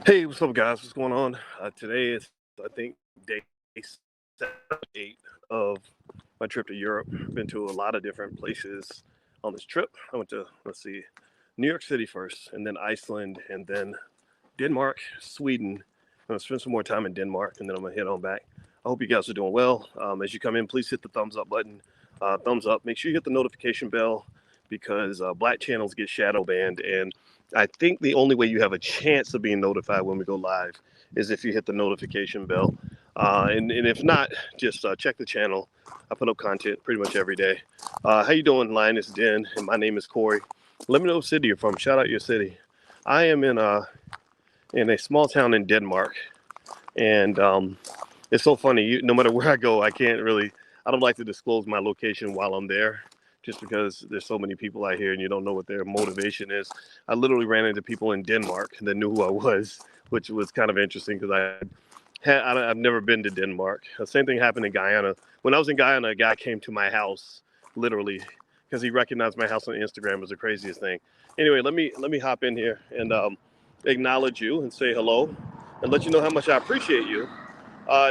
Hey, what's up, guys? What's going on? Today is, I think, day 8 of my trip to Europe. Been to a lot of different places on this trip. I went to, let's see, New York City first, and then Iceland, and then Denmark, Sweden. I'm going to spend some more time in Denmark, and then I'm going to head on back. I hope you guys are doing well. As you come in, please hit the thumbs up button. Thumbs up. Make sure you hit the notification bell because black channels get shadow banned. And I think the only way you have a chance of being notified when we go live is if you hit the notification bell. And if not, just check the channel. I put up content pretty much every day. How you doing, Linus Den? And my name is Corey. Let me know what city you're from. Shout out your city. I am in a small town in Denmark, and it's so funny. No matter where I go, I don't like to disclose my location while I'm there, just because there's so many people out here, and you don't know what their motivation is. I literally ran into people in Denmark that knew who I was, which was kind of interesting because I've never been to Denmark. The same thing happened in Guyana. When I was in Guyana, a guy came to my house, literally, because he recognized my house on Instagram. It was the craziest thing. Anyway, let me hop in here and acknowledge you and say hello and let you know how much I appreciate you.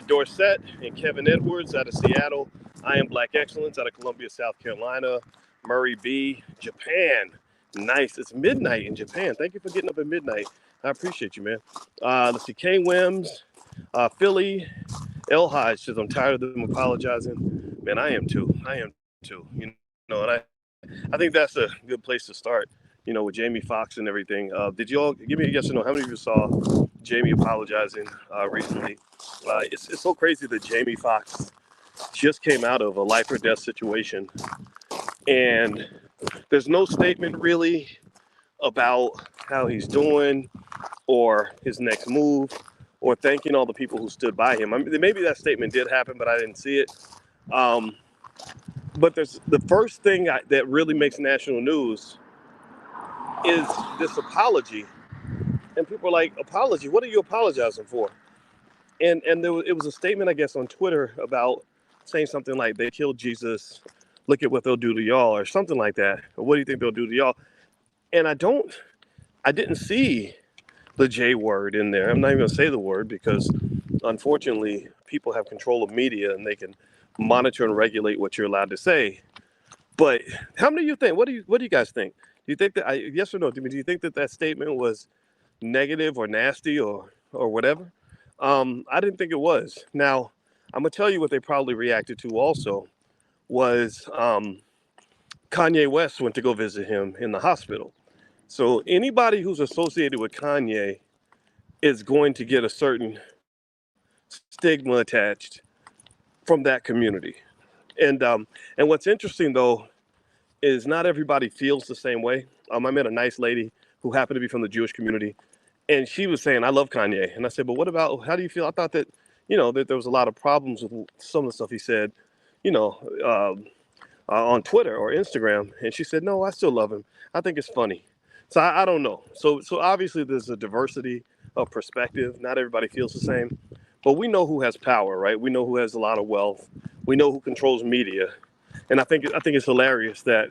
Dorset and Kevin Edwards out of Seattle. I am Black Excellence out of Columbia, South Carolina. Murray B, Japan. Nice. It's midnight in Japan. Thank you for getting up at midnight. I appreciate you, man. Let's see. K Wims, Philly, El Hodge says, I'm tired of them apologizing. Man, I am too. I am too. And I think that's a good place to start, with Jamie Foxx and everything. Did you all give me a yes or no? How many of you saw Jamie apologizing recently? It's so crazy that Jamie Foxx just came out of a life or death situation, and there's no statement really about how he's doing or his next move or thanking all the people who stood by him. I mean, maybe that statement did happen, but I didn't see it. Um, but there's the first thing that really makes national news is this apology, and people are like, "Apology? What are you apologizing for?" And it was a statement, I guess, on Twitter about saying something like, "They killed Jesus. Look at what they'll do to y'all," or something like that. Or what do you think they'll do to y'all? And I didn't see the J word in there. I'm not even gonna say the word because, unfortunately, people have control of media and they can monitor and regulate what you're allowed to say. But how many of you think? What do you guys think? Do you think that? Yes or no? Do you think that that statement was negative or nasty or whatever? I didn't think it was. Now, I'm gonna tell you what they probably reacted to. Also, was Kanye West went to go visit him in the hospital. So anybody who's associated with Kanye is going to get a certain stigma attached from that community. And what's interesting though is not everybody feels the same way. I met a nice lady who happened to be from the Jewish community, and she was saying, "I love Kanye," and I said, "But what about? How do you feel?" I thought that, that there was a lot of problems with some of the stuff he said, you know, on Twitter or Instagram, and she said, "No, I still love him. I think it's funny." So I don't know. So obviously there's a diversity of perspective. Not everybody feels the same, but we know who has power, right? We know who has a lot of wealth. We know who controls media, and I think it's hilarious that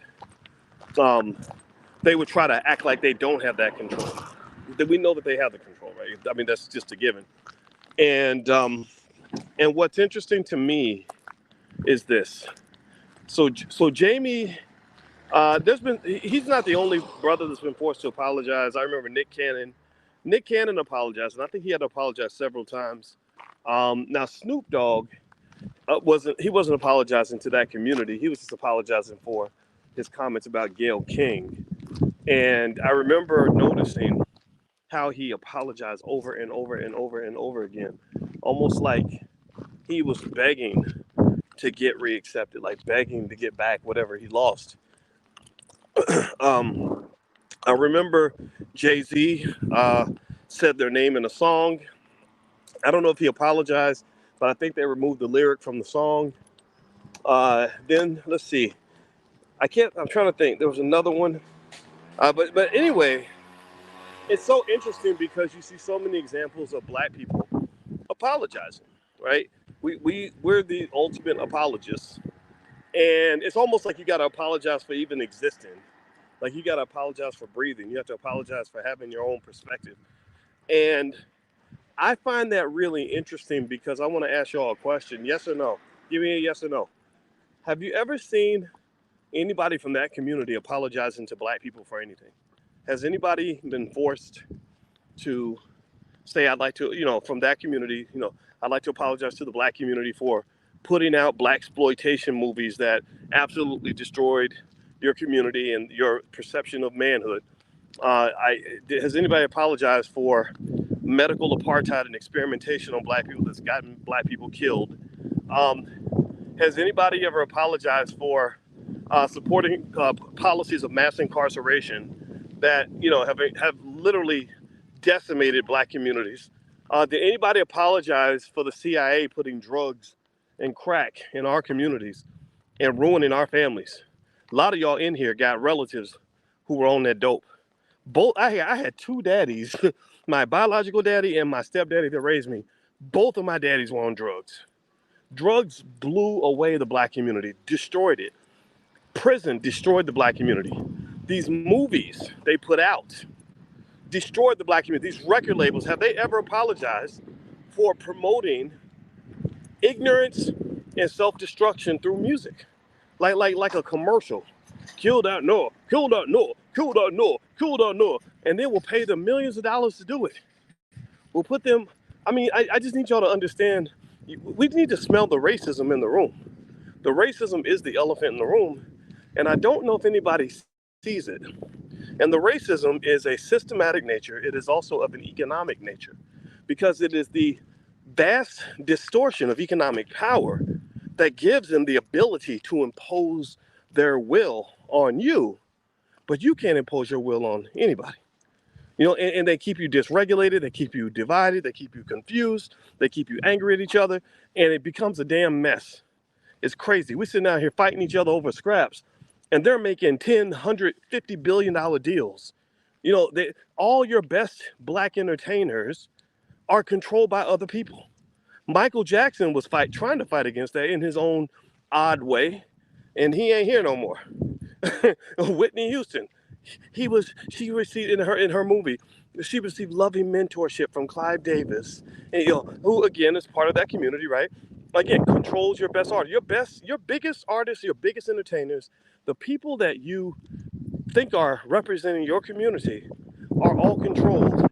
um, they would try to act like they don't have that control. That we know that they have the control, right? I mean, that's just a given. And what's interesting to me is this. So Jamie, he's not the only brother that's been forced to apologize. I remember Nick Cannon. Nick Cannon apologized, and I think he had to apologize several times. Now Snoop Dogg wasn't apologizing to that community. He was just apologizing for his comments about Gayle King. And I remember noticing how he apologized over and over and over and over again, almost like he was begging to get reaccepted, like begging to get back whatever he lost. Um, I remember Jay Z said their name in a song. I don't know if he apologized, but I think they removed the lyric from the song. Then let's see. I can't. I'm trying to think. There was another one. But anyway, it's so interesting because you see so many examples of black people apologizing, right? We're the ultimate apologists, and it's almost like you got to apologize for even existing. Like you got to apologize for breathing. You have to apologize for having your own perspective. And I find that really interesting because I want to ask y'all a question. Yes or no? Give me a yes or no. Have you ever seen anybody from that community apologizing to black people for anything? Has anybody been forced to say, I'd like to, from that community, I'd like to apologize to the black community for putting out black exploitation movies that absolutely destroyed your community and your perception of manhood? Has anybody apologized for medical apartheid and experimentation on black people that's gotten black people killed? Um, has anybody ever apologized for supporting policies of mass incarceration that have literally decimated black communities? Did anybody apologize for the CIA putting drugs and crack in our communities and ruining our families? A lot of y'all in here got relatives who were on that dope. I had two daddies, my biological daddy and my stepdaddy that raised me. Both of my daddies were on drugs. Drugs blew away the black community, destroyed it. Prison destroyed the black community. These movies they put out destroyed the black community. These record labels, have they ever apologized for promoting ignorance and self-destruction through music? Like a commercial. Kill that Noah, kill that Noah, kill that Noah, kill that Noah. And then we'll pay them millions of dollars to do it. We'll put them, I just need y'all to understand, we need to smell the racism in the room. The racism is the elephant in the room, and I don't know if anybody sees it. And the racism is a systematic nature. It is also of an economic nature, because it is the vast distortion of economic power that gives them the ability to impose their will on you, but you can't impose your will on anybody. And they keep you dysregulated, they keep you divided, they keep you confused, they keep you angry at each other, and it becomes a damn mess. It's crazy. We're sitting out here fighting each other over scraps, and they're making $10, $100, $50 billion deals. All your best black entertainers are controlled by other people. Michael Jackson was trying to fight against that in his own odd way, and he ain't here no more. Whitney Houston, she received in her movie, she received loving mentorship from Clive Davis, and who again is part of that community, right? Again, controls your best art, your biggest artists, your biggest entertainers, the people that you think are representing your community are all controlled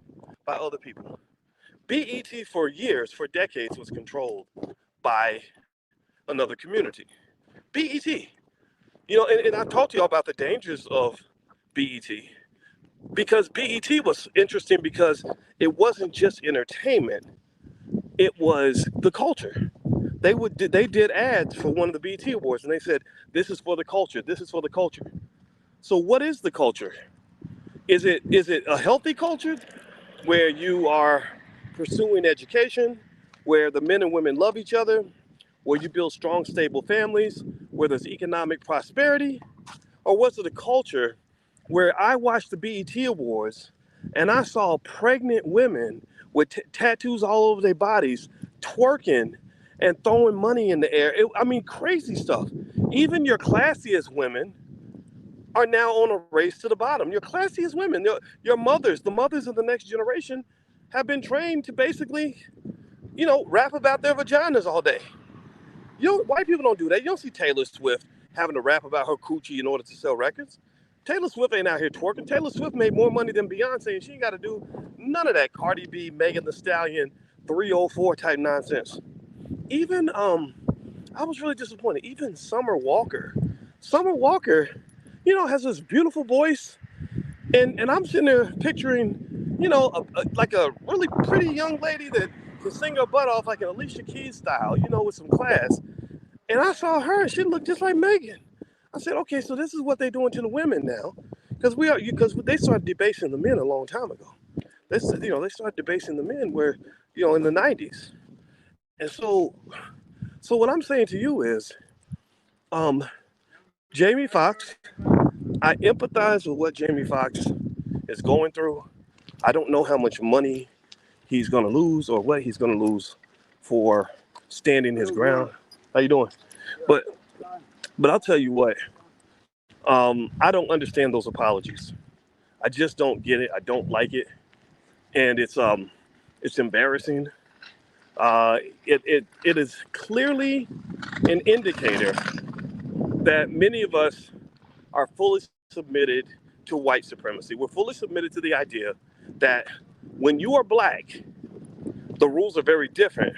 by other people. BET for years, for decades, was controlled by another community. BET, and I've talked to y'all about the dangers of BET, because BET was interesting because it wasn't just entertainment, it was the culture. They did ads for one of the BET Awards, and they said, "This is for the culture. This is for the culture." So, what is the culture? Is it a healthy culture where you are pursuing education, where the men and women love each other, where you build strong, stable families, where there's economic prosperity? Or was it a culture where I watched the BET Awards and I saw pregnant women with tattoos all over their bodies twerking and throwing money in the air? Crazy stuff. Even your classiest women are now on a race to the bottom. Your classiest women, your mothers, the mothers of the next generation, have been trained to basically, rap about their vaginas all day. White people don't do that. You don't see Taylor Swift having to rap about her coochie in order to sell records. Taylor Swift ain't out here twerking. Taylor Swift made more money than Beyonce, and she ain't got to do none of that Cardi B, Megan Thee Stallion, 304 type nonsense. Even, I was really disappointed. Even Summer Walker, has this beautiful voice, and I'm sitting there picturing, like a really pretty young lady that can sing her butt off like an Alicia Keys style, with some class. And I saw her, and she looked just like Megan. I said, okay, so this is what they're doing to the women now, because they started debasing the men a long time ago. They started debasing the men in the 90s. And so what I'm saying to you is, Jamie Foxx, I empathize with what Jamie Foxx is going through. I don't know how much money he's going to lose or what he's going to lose for standing his ground. How you doing? But I'll tell you what, I don't understand those apologies. I just don't get it. I don't like it. and it's embarrassing. It is clearly an indicator that many of us are fully submitted to white supremacy. We're fully submitted to the idea that when you are black, the rules are very different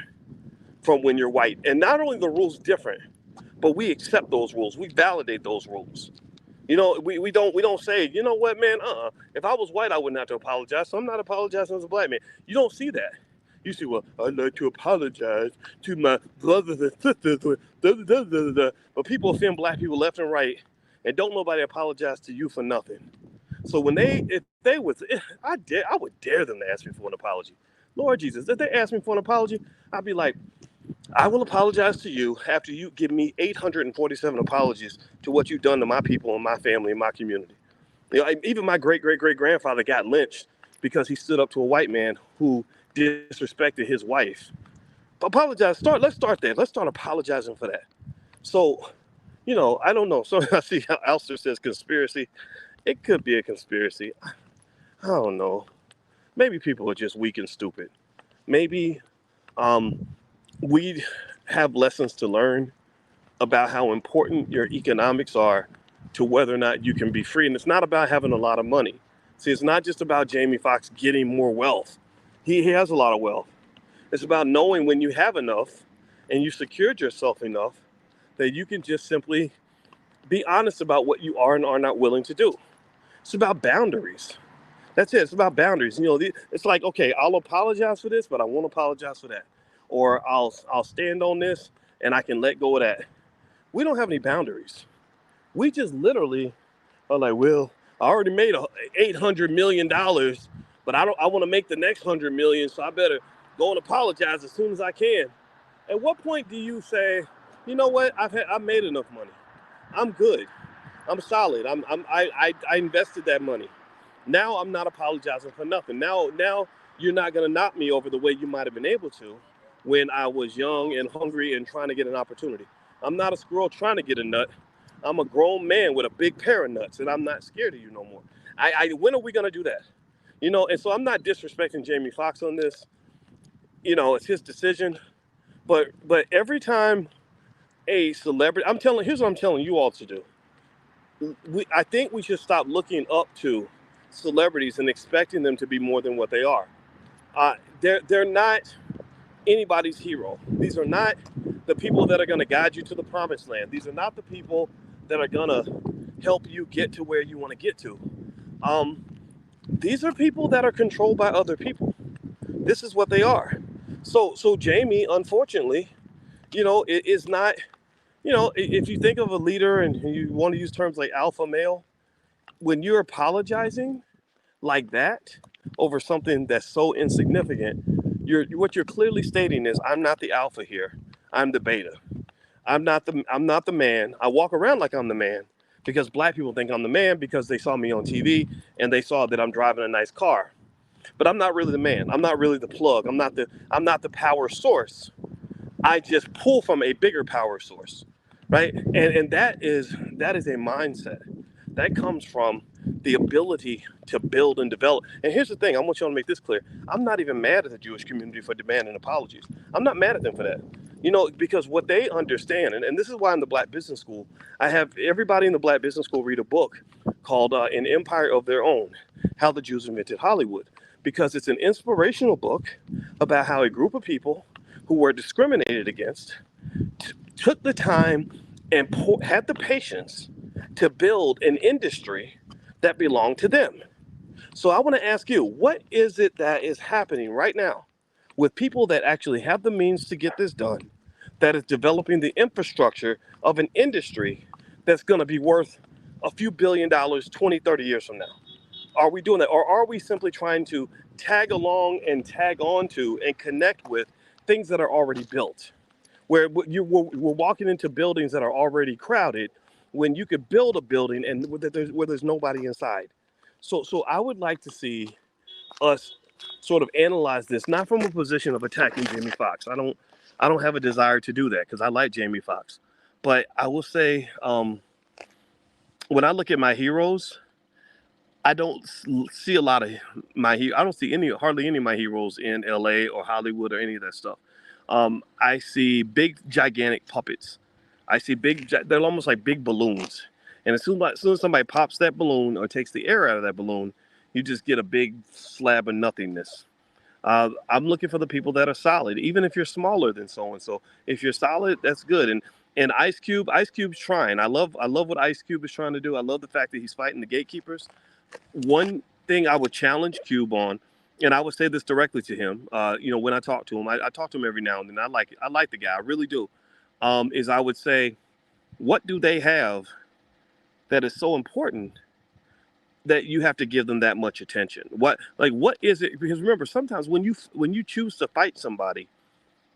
from when you're white. And not only the rules different, but we accept those rules. We validate those rules. You know, we don't say, you know what, man, if I was white, I wouldn't have to apologize. So I'm not apologizing as a black man. You don't see that. You see, well, I'd like to apologize to my brothers and sisters. But people offend black people left and right, and don't nobody apologize to you for nothing. So if they was, I would dare them to ask me for an apology. Lord Jesus, if they ask me for an apology, I'd be like, I will apologize to you after you give me 847 apologies to what you've done to my people and my family and my community. You know, even my great great great grandfather got lynched because he stood up to a white man who disrespected his wife. Apologize. Let's start there. Let's start apologizing for that. So, you know, I don't know. So I see how Alster says conspiracy. It could be a conspiracy. I don't know. Maybe people are just weak and stupid. Maybe um, we have lessons to learn about how important your economics are to whether or not you can be free. And it's not about having a lot of money. See, it's not just about Jamie Foxx getting more wealth. He has a lot of wealth. It's about knowing when you have enough and you secured yourself enough that you can just simply be honest about what you are and are not willing to do. It's about boundaries. That's it. It's about boundaries. You know, it's like, okay, I'll apologize for this, but I won't apologize for that. Or I'll stand on this and I can let go of that. We don't have any boundaries. We just literally are like, well, I already made $800 million, but I want to make the next 100 million, so I better go and apologize as soon as I can. At what point do you say, you know what, I've made enough money. I'm good. I'm solid. I invested that money. Now I'm not apologizing for nothing. Now you're not gonna knock me over the way you might have been able to when I was young and hungry and trying to get an opportunity. I'm not a squirrel trying to get a nut. I'm a grown man with a big pair of nuts, and I'm not scared of you no more. When are we gonna do that? You know, and so I'm not disrespecting Jamie Foxx on this. You know, it's his decision. But every time a celebrity, here's what I'm telling you all to do. I think we should stop looking up to celebrities and expecting them to be more than what they are. They're not anybody's hero. These are not the people that are going to guide you to the promised land. These are not the people that are going to help you get to where you want to get to. These are people that are controlled by other people. This is what they are. So Jamie, unfortunately, you know, it is not, you know, if you think of a leader and you want to use terms like alpha male, when you're apologizing like that over something that's so insignificant, what you're clearly stating is, I'm not the alpha here. I'm the beta. I'm not the man. I walk around like I'm the man because black people think I'm the man because they saw me on TV and they saw that I'm driving a nice car. But I'm not really the man. I'm not really the plug. I'm not the power source. I just pull from a bigger power source, right? And that is a mindset that comes from the ability to build and develop. And here's the thing: I want y'all to make this clear. I'm not even mad at the Jewish community for demanding apologies. I'm not mad at them for that. You know, because what they understand, and this is why in the Black Business School, I have everybody in the Black Business School read a book called An Empire of Their Own: How the Jews Invented Hollywood. Because it's an inspirational book about how a group of people who were discriminated against took the time and had the patience to build an industry that belonged to them. So I want to ask you, what is it that is happening right now with people that actually have the means to get this done, that is developing the infrastructure of an industry that's going to be worth a few $billions 20, 30 years from now? Are we doing that? Or are we simply trying to tag along and tag on to and connect with things that are already built? Where we're walking into buildings that are already crowded when you could build a building and where there's nobody inside. So I would like to see us sort of analyze this, not from a position of attacking Jamie Foxx. I don't have a desire to do that because I like Jamie Foxx. But I will say, when I look at my heroes, I don't see a lot of I don't see hardly any of my heroes in L.A. or Hollywood or any of that stuff. I see big, gigantic puppets. I see they're almost like big balloons. And as soon as somebody pops that balloon or takes the air out of that balloon, you just get a big slab of nothingness. I'm looking for the people that are solid, even if you're smaller than so and so. If you're solid, that's good. And Ice Cube's trying. I love what Ice Cube is trying to do. I love the fact that he's fighting the gatekeepers. One thing I would challenge Cube on, and I would say this directly to him, when I talk to him, I talk to him every now and then. I like the guy, I really do. Is I would say, what do they have that is so important that you have to give them that much attention? What is it? Because remember, sometimes when you choose to fight somebody,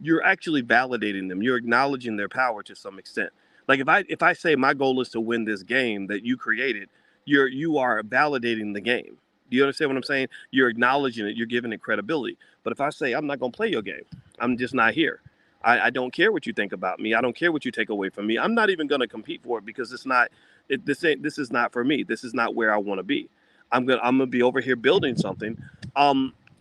you're actually validating them. You're acknowledging their power to some extent. Like if I say my goal is to win this game that you created, you are validating the game. Do you understand what I'm saying? You're acknowledging it. You're giving it credibility. But if I say I'm not going to play your game, I'm just not here. I don't care what you think about me. I don't care what you take away from me. I'm not even going to compete for it because it's not. This is not for me. This is not where I want to be. I'm gonna be over here building something.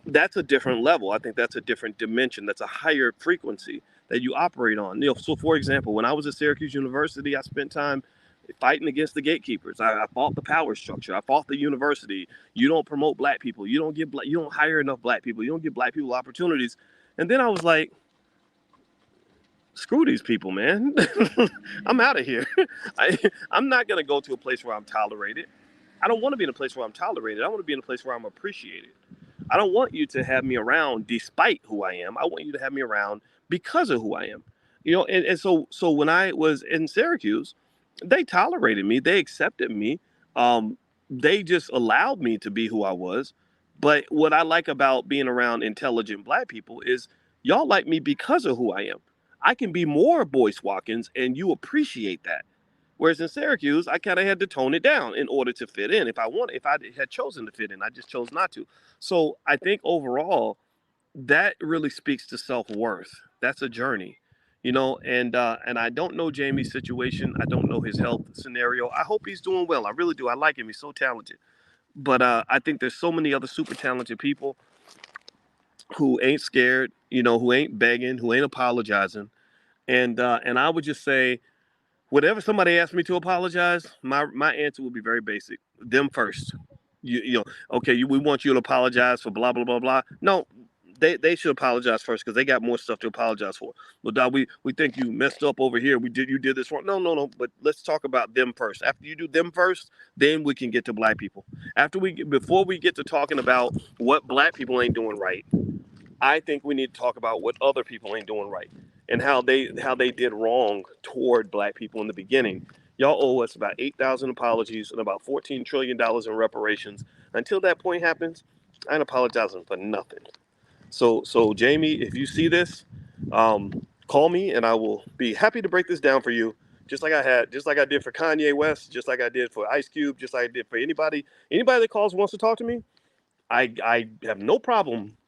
That's a different level. I think that's a different dimension. That's a higher frequency that you operate on. So for example, when I was at Syracuse University, I spent time fighting against the gatekeepers. I fought the power structure. I fought the university. You don't promote black people. You don't hire enough black people. You don't give black people opportunities. And then I was like, screw these people, man. I'm out of here. I'm not gonna go to a place where I'm tolerated. I don't want to be in a place where I'm tolerated. I want to be in a place where I'm appreciated. I don't want you to have me around despite who I am. I want you to have me around because of who I am. And so when I was in Syracuse, they tolerated me. They accepted me. They just allowed me to be who I was. But what I like about being around intelligent black people is y'all like me because of who I am. I can be more Boyce Watkins and you appreciate that. Whereas in Syracuse, I kind of had to tone it down in order to fit in. If I had chosen to fit in, I just chose not to. So I think overall, that really speaks to self-worth. That's a journey, and I don't know Jamie's situation. I don't know his health scenario. I hope he's doing well. I really do. I like him. He's so talented. But I think there's so many other super talented people who ain't scared, who ain't begging, who ain't apologizing. And I would just say, whatever somebody asks me to apologize, my answer will be very basic. Them first. Okay, we want you to apologize for blah blah blah blah. No, they should apologize first because they got more stuff to apologize for. Well, Doc, we think you messed up over here. You did this wrong. No. But let's talk about them first. After you do them first, then we can get to black people. Before we get to talking about what black people ain't doing right, I think we need to talk about what other people ain't doing right and how they did wrong toward black people in the beginning. Y'all owe us about 8,000 apologies and about $14 trillion in reparations. Until that point happens, I ain't apologizing for nothing. So Jamie, if you see this, call me and I will be happy to break this down for you. Just like I did for Kanye West, just like I did for Ice Cube, just like I did for anybody that calls and wants to talk to me. I have no problem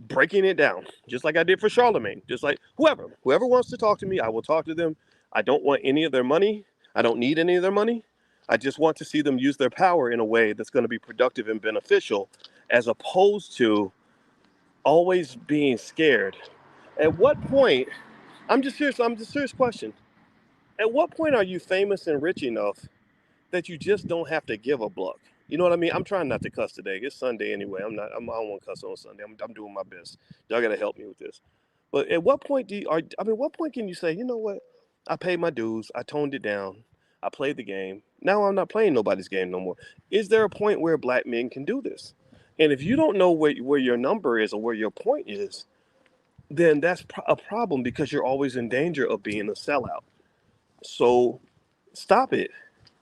breaking it down, just like I did for Charlemagne. Just like whoever wants to talk to me, I will talk to them. I don't want any of their money. I don't need any of their money. I just want to see them use their power in a way that's going to be productive and beneficial, as opposed to always being scared. At what point? I'm just serious question. At what point are you famous and rich enough that you just don't have to give a buck? You know what I mean? I'm trying not to cuss today. It's Sunday anyway. I don't want to cuss on Sunday. I'm doing my best. Y'all got to help me with this. But at what point what point can you say, you know what? I paid my dues. I toned it down. I played the game. Now I'm not playing nobody's game no more. Is there a point where black men can do this? And if you don't know where your number is or where your point is, then that's a problem because you're always in danger of being a sellout. So stop it.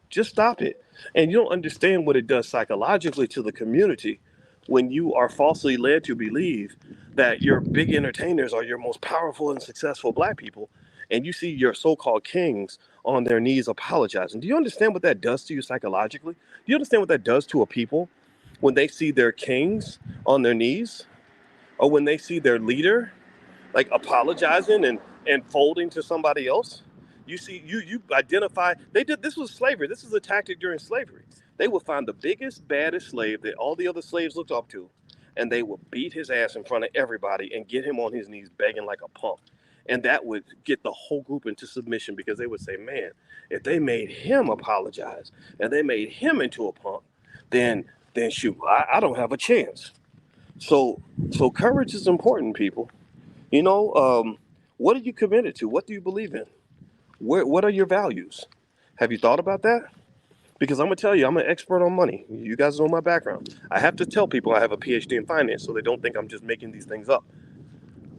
Just stop it. And you don't understand what it does psychologically to the community when you are falsely led to believe that your big entertainers are your most powerful and successful black people, and you see your so-called kings on their knees apologizing. Do you understand what that does to you psychologically? Do you understand what that does to a people when they see their kings on their knees, or when they see their leader like apologizing and folding to somebody else? You see, you identify. They did this was slavery. This is a tactic during slavery. They would find the biggest, baddest slave that all the other slaves looked up to, and they would beat his ass in front of everybody and get him on his knees begging like a punk. And that would get the whole group into submission because they would say, man, if they made him apologize and they made him into a punk, then shoot, I don't have a chance. So courage is important, people. You know, what are you committed to? What do you believe in? What are your values? Have you thought about that? Because I'm gonna tell you, I'm an expert on money. You guys know my background. I have to tell people I have a PhD in finance so they don't think I'm just making these things up.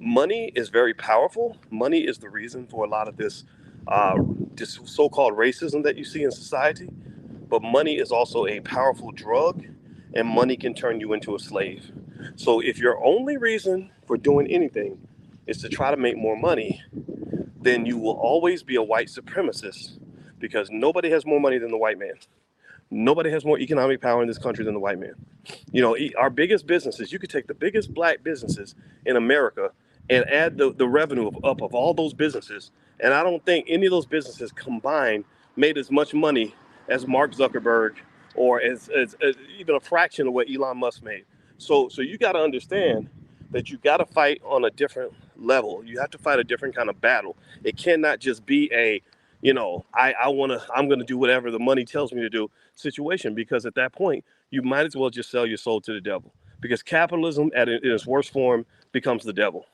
Money is very powerful. Money is the reason for a lot of this so-called racism that you see in society. But money is also a powerful drug, and money can turn you into a slave. So if your only reason for doing anything is to try to make more money, then you will always be a white supremacist, because nobody has more money than the white man. Nobody has more economic power in this country than the white man. You know, our biggest businesses, you could take the biggest black businesses in America and add the revenue of all those businesses. And I don't think any of those businesses combined made as much money as Mark Zuckerberg, or as even a fraction of what Elon Musk made. So you got to understand that you got to fight on a different level. You have to fight a different kind of battle. It cannot just be a, you know, I'm going to do whatever the money tells me to do situation, because at that point, you might as well just sell your soul to the devil, because capitalism in its worst form becomes the devil.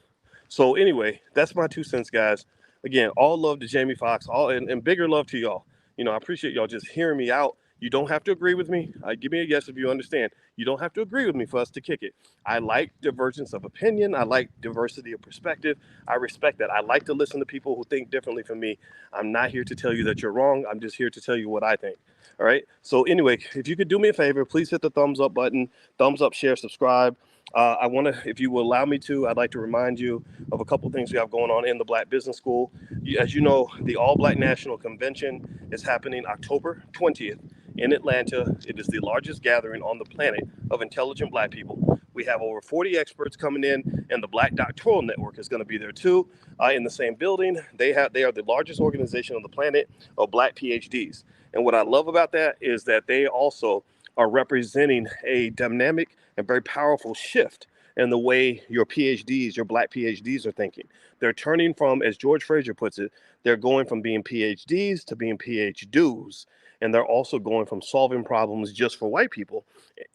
So anyway, that's my 2 cents, guys. Again, all love to Jamie Foxx, and bigger love to y'all. You know, I appreciate y'all just hearing me out. You don't have to agree with me. Give me a yes if you understand. You don't have to agree with me for us to kick it. I like divergence of opinion. I like diversity of perspective. I respect that. I like to listen to people who think differently from me. I'm not here to tell you that you're wrong. I'm just here to tell you what I think. All right. So anyway, if you could do me a favor, please hit the thumbs up button, thumbs up, share, subscribe. I want to, if you will allow me to, I'd like to remind you of a couple things we have going on in the Black Business School. As you know, the All Black National Convention is happening October 20th in Atlanta. It is the largest gathering on the planet of intelligent Black people. We have over 40 experts coming in, and the Black Doctoral Network is going to be there too, in the same building. They are the largest organization on the planet of Black PhDs. And what I love about that is that they also are representing a dynamic and very powerful shift in the way your PhDs, your Black PhDs, are thinking. They're turning from, as George Fraser puts it, they're going from being PhDs to being PhDos. And they're also going from solving problems just for white people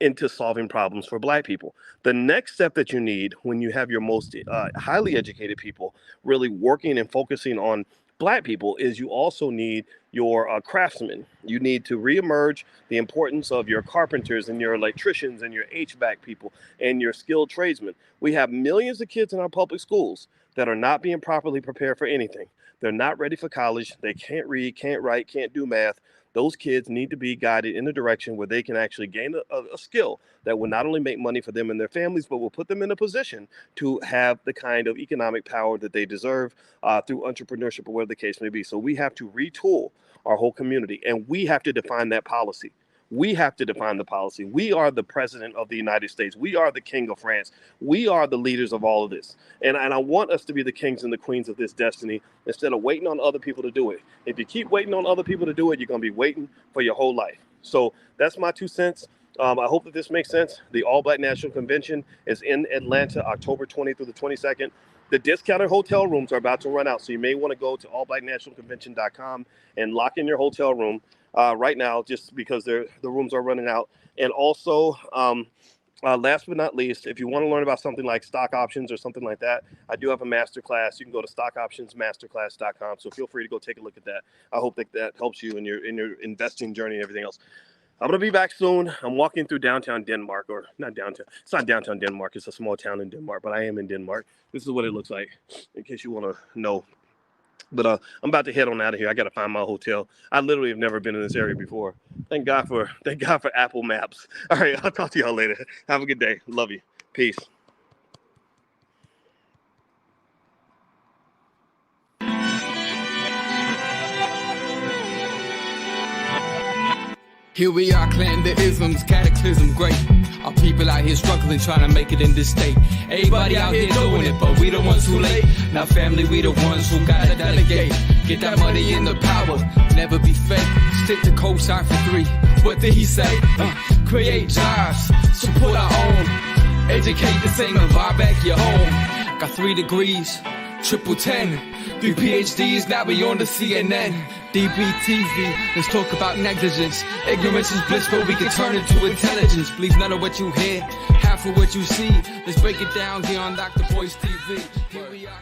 into solving problems for Black people. The next step that you need when you have your most highly educated people really working and focusing on Black people is you also need your craftsmen. You need to reemerge the importance of your carpenters and your electricians and your HVAC people and your skilled tradesmen. We have millions of kids in our public schools that are not being properly prepared for anything. They're not ready for college. They can't read, can't write, can't do math. Those kids need to be guided in a direction where they can actually gain a skill that will not only make money for them and their families, but will put them in a position to have the kind of economic power that they deserve through entrepreneurship or whatever the case may be. So we have to retool our whole community, and we have to define that policy. We have to define the policy. We are the president of the United States. We are the king of France. We are the leaders of all of this. And I want us to be the kings and the queens of this destiny instead of waiting on other people to do it. If you keep waiting on other people to do it, you're going to be waiting for your whole life. So that's my 2 cents. I hope that this makes sense. The All Black National Convention is in Atlanta, October 20th through the 22nd. The discounted hotel rooms are about to run out, so you may want to go to allblacknationalconvention.com and lock in your hotel room right now, just because the rooms are running out. And also, last but not least, if you want to learn about something like stock options or something like that, I do have a masterclass. You can go to stockoptionsmasterclass.com. So feel free to go take a look at that. I hope that helps you in your investing journey and everything else. I'm going to be back soon. I'm walking through downtown Denmark, or not downtown. It's not downtown Denmark. It's a small town in Denmark, but I am in Denmark. This is what it looks like, in case you want to know. But I'm about to head on out of here. I got to find my hotel. I literally have never been in this area before. Thank God for Apple Maps. All right, I'll talk to y'all later. Have a good day. Love you. Peace. Here we are, clan the isms, cataclysm great. Our people out here struggling, trying to make it in this state. Everybody out here doing it, but we the ones too late. Now family, we the ones who gotta delegate. Get that money in the power, never be fake. Stick to cosign for 3. What did he say? Create jobs, support our own. Educate the same and buy back your home. Got 3 degrees, triple 10. 3 PhDs, now we on the CNN. DBTV, let's talk about negligence. Ignorance is bliss, but we can turn it to intelligence. Believe none of what you hear, half of what you see. Let's break it down here on Dr. Boyce TV. Here we are.